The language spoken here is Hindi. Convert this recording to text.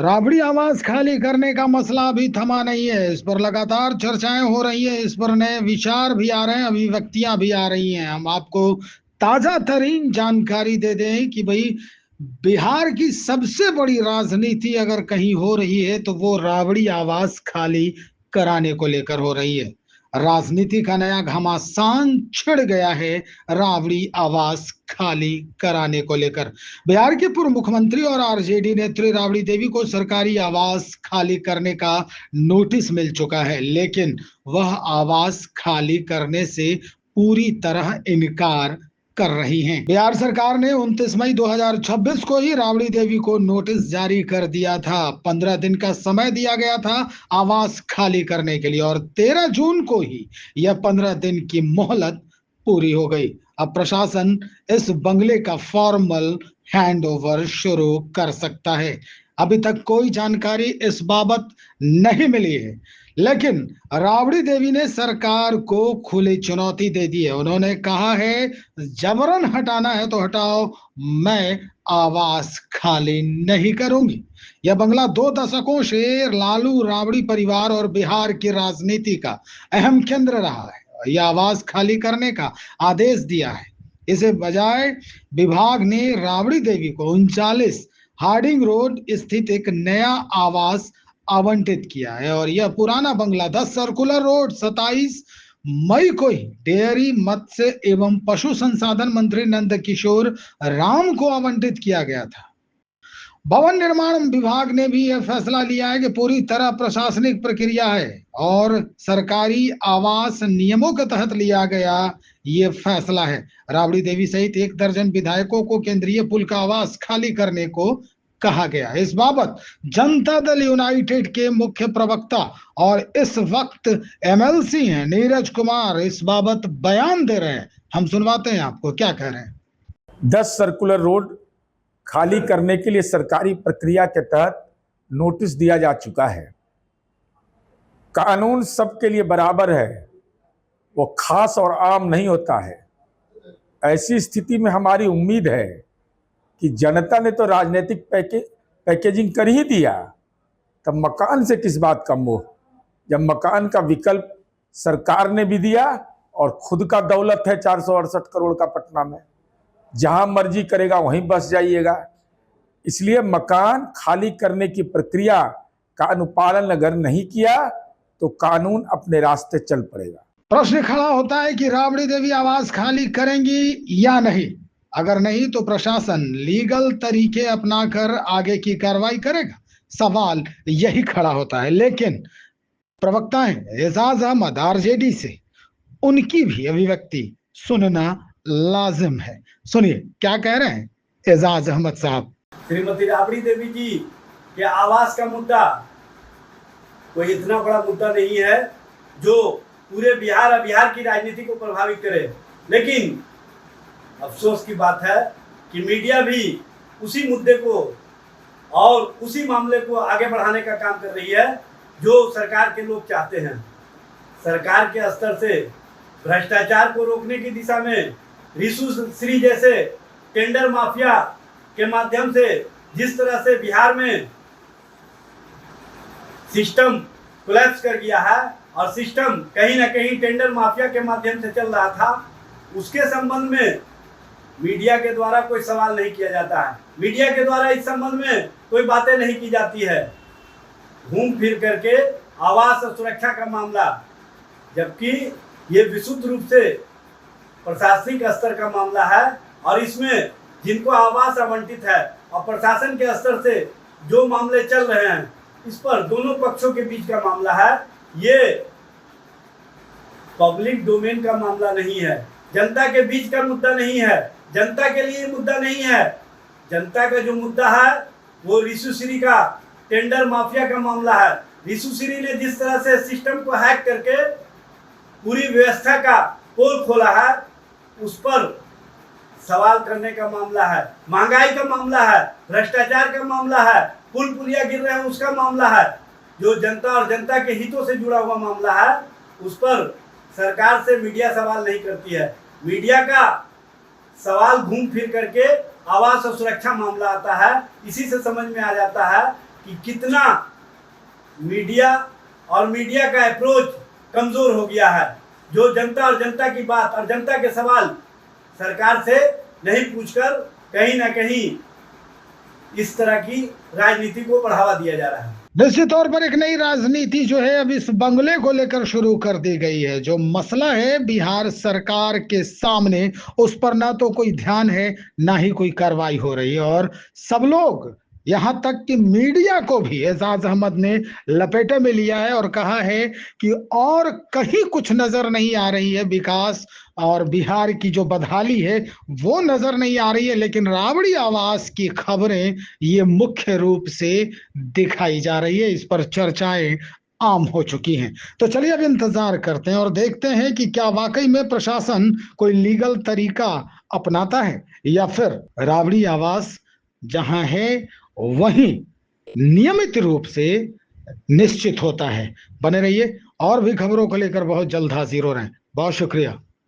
राबड़ी आवास खाली करने का मसला अभी थमा नहीं है। इस पर लगातार चर्चाएं हो रही है। इस पर नए विचार भी आ रहे हैं, अभिव्यक्तियां भी आ रही हैं। हम आपको ताजा तरीन जानकारी दे दें कि भाई बिहार की सबसे बड़ी राजनीति अगर कहीं हो रही है तो वो राबड़ी आवास खाली कराने को लेकर हो रही है। राजनीति का नया घमासान छिड़ गया है राबड़ी आवास खाली कराने को लेकर। बिहार के पूर्व मुख्यमंत्री और आरजेडी नेत्री राबड़ी देवी को सरकारी आवास खाली करने का नोटिस मिल चुका है, लेकिन वह आवास खाली करने से पूरी तरह इनकार कर रही हैं। बिहार सरकार ने 29 मई 2026 को ही राबड़ी देवी को नोटिस जारी कर दिया था। 15 दिन का समय दिया गया था आवास खाली करने के लिए और 13 जून को ही यह 15 दिन की मोहलत पूरी हो गई। अब प्रशासन इस बंगले का फॉर्मल हैंडओवर शुरू कर सकता है। अभी तक कोई जानकारी इस बाबत नहीं मिली है, लेकिन राबड़ी देवी ने सरकार को खुली चुनौती दे दी है। उन्होंने कहा है जबरन हटाना है तो हटाओ, मैं आवास खाली नहीं करूंगी। यह बंगला 2 दशकों से लालू राबड़ी परिवार और बिहार की राजनीति का अहम केंद्र रहा है। यह आवास खाली करने का आदेश दिया है। इसे बजाय विभाग ने राबड़ी देवी को 39 हार्डिंग रोड स्थित एक नया आवास आवंटित किया है और यह पुराना बंगला 10 सर्कुलर रोड 27 मई को ही डेयरी मत्स्य एवं पशु संसाधन मंत्री नंद किशोर राम को आवंटित किया गया था। भवन निर्माण विभाग ने भी यह फैसला लिया है कि पूरी तरह प्रशासनिक प्रक्रिया है और सरकारी आवास नियमों के तहत लिया गया ये फैसला है। राबड़ी देवी सहित 1 दर्जन विधायकों को केंद्रीय पुल का आवास खाली करने को कहा गया। इस बाबत जनता दल यूनाइटेड के मुख्य प्रवक्ता और इस वक्त एमएलसी हैं नीरज कुमार इस बाबत बयान दे रहे हैं। हम सुनवाते हैं आपको, क्या कह रहे हैं। 10 सर्कुलर रोड खाली करने के लिए सरकारी प्रक्रिया के तहत नोटिस दिया जा चुका है। कानून सबके लिए बराबर है, वो खास और आम नहीं होता है। ऐसी स्थिति में हमारी उम्मीद है कि जनता ने तो राजनीतिक पैकेजिंग कर ही दिया, तब मकान से किस बात का मोह, जब मकान का विकल्प सरकार ने भी दिया और खुद का दौलत है 468 करोड़ का पटना में, जहां मर्जी करेगा वहीं बस जाइएगा। इसलिए मकान खाली करने की प्रक्रिया का अनुपालन अगर नहीं किया तो कानून अपने रास्ते चल पड़ेगा। प्रश्न खड़ा होता है कि राबड़ी देवी आवास खाली करेंगी या नहीं। अगर नहीं तो प्रशासन लीगल तरीके अपनाकर आगे की कार्रवाई करेगा। सवाल यही खड़ा होता है। लेकिन प्रवक्ता हैं एजाज अहमद आरजेडी से, उनकी भी अभिव्यक्ति सुनना लाजिम है। सुनिए क्या कह रहे हैं एजाज अहमद साहब। श्रीमती राबड़ी देवी जी के आवास का मुद्दा कोई इतना बड़ा मुद्दा नहीं है जो पूरे बिहार की राजनीति को प्रभावित करे। लेकिन अफसोस की बात है कि मीडिया भी उसी मुद्दे को और उसी मामले को आगे बढ़ाने का काम कर रही है जो सरकार के लोग चाहते हैं। सरकार के स्तर से भ्रष्टाचार को रोकने की दिशा में रिशु श्री जैसे टेंडर माफिया के माध्यम से जिस तरह से बिहार में सिस्टम कोलैप्स कर गया है और सिस्टम कहीं ना कहीं टेंडर माफिया के माध्यम से चल रहा था, उसके संबंध में मीडिया के द्वारा कोई सवाल नहीं किया जाता है। मीडिया के द्वारा इस संबंध में कोई बातें नहीं की जाती है। घूम फिर करके आवास और सुरक्षा का मामला, जबकि ये विशुद्ध रूप से प्रशासनिक स्तर का मामला है और इसमें जिनको आवास आवंटित है और प्रशासन के स्तर से जो मामले चल रहे हैं, इस पर दोनों पक्षों के बीच का मामला है। ये पब्लिक डोमेन का मामला नहीं है, जनता के बीच का मुद्दा नहीं है, जनता के लिए मुद्दा नहीं है। जनता का जो मुद्दा है वो रिशु श्री का टेंडर माफिया का मामला है। रिशु श्री ने जिस तरह से सिस्टम को हैक करके पूरी व्यवस्था का पोल खोला है, उस पर सवाल करने का मामला है। महंगाई का मामला है, भ्रष्टाचार का मामला है, पुल पुलिया गिर रहे हैं उसका मामला है। जो जनता और जनता के हितों से जुड़ा हुआ मामला है, उस पर सरकार से मीडिया सवाल नहीं करती है। मीडिया का सवाल घूम फिर करके आवास और सुरक्षा मामला आता है। इसी से समझ में आ जाता है कि कितना मीडिया और मीडिया का अप्रोच कमजोर हो गया है, जो जनता और जनता की बात और जनता के सवाल सरकार से नहीं पूछकर कहीं ना कहीं इस तरह की राजनीति को बढ़ावा दिया जा रहा है। निश्चित तौर पर एक नई राजनीति जो है अब इस बंगले को लेकर शुरू कर दी गई है। जो मसला है बिहार सरकार के सामने, उस पर ना तो कोई ध्यान है ना ही कोई कार्रवाई हो रही है, और सब लोग यहां तक कि मीडिया को भी एजाज अहमद ने लपेटे में लिया है और कहा है कि और कहीं कुछ नजर नहीं आ रही है विकास, और बिहार की जो बदहाली है वो नजर नहीं आ रही है, लेकिन राबड़ी आवाज की खबरें ये मुख्य रूप से दिखाई जा रही है। इस पर चर्चाएं आम हो चुकी हैं। तो चलिए अब इंतजार करते हैं और देखते हैं कि क्या वाकई में प्रशासन कोई लीगल तरीका अपनाता है या फिर राबड़ी आवाज जहां है वहीं नियमित रूप से निश्चित होता है। बने रहिए, और भी खबरों को लेकर बहुत जल्द हाजिर हो रहे हैं। बहुत शुक्रिया।